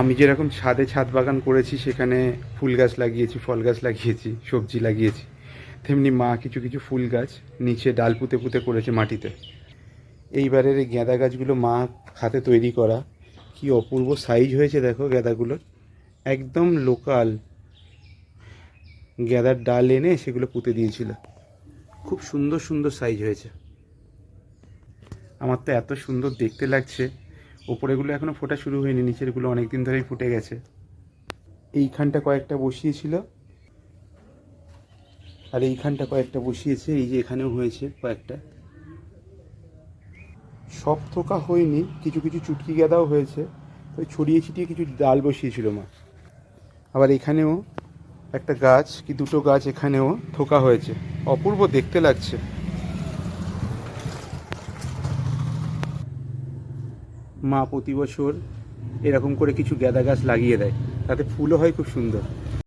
আমি যেরকম ছাদে ছাদ বাগান করেছি, সেখানে ফুল গাছ লাগিয়েছি, ফল গাছ লাগিয়েছি, সবজি লাগিয়েছি, তেমনি মা কিছু কিছু ফুল গাছ নিচে ডাল পুঁতে পুঁতে করেছে মাটিতে। এইবারের এই গাঁদা গাছগুলো মা হাতে তৈরি করা, কি অপূর্ব সাইজ হয়েছে দেখো গাঁদাগুলোর। একদম লোকাল গাঁদার ডাল এনে সেগুলো পুঁতে দিয়েছিল। খুব সুন্দর সুন্দর সাইজ হয়েছে। আমার তো এত সুন্দর দেখতে লাগছে। ওপরেগুলো এখনও ফোটা শুরু হয়নি, নিচেরগুলো অনেক দিন ধরেই ফুটে গেছে। এইখানটা কয়েকটা বসিয়েছিল, আর এইখানটা কয়েকটা বসিয়েছে, এই যে এখানেও হয়েছে কয়েকটা। সব থোকা হয়নি, কিছু কিছু চুটকি গাঁদাও হয়েছে। ওই ছড়িয়ে ছিটিয়ে কিছু ডাল বসিয়েছিল মা। আবার এখানেও একটা গাছ কি দুটো গাছ এখানেও থোকা হয়েছে, অপূর্ব দেখতে লাগছে। মা প্রতি বছর এরকম করে কিছু গাঁদা গাছ লাগিয়ে দেয়, তাতে ফুলও হয় খুব সুন্দর।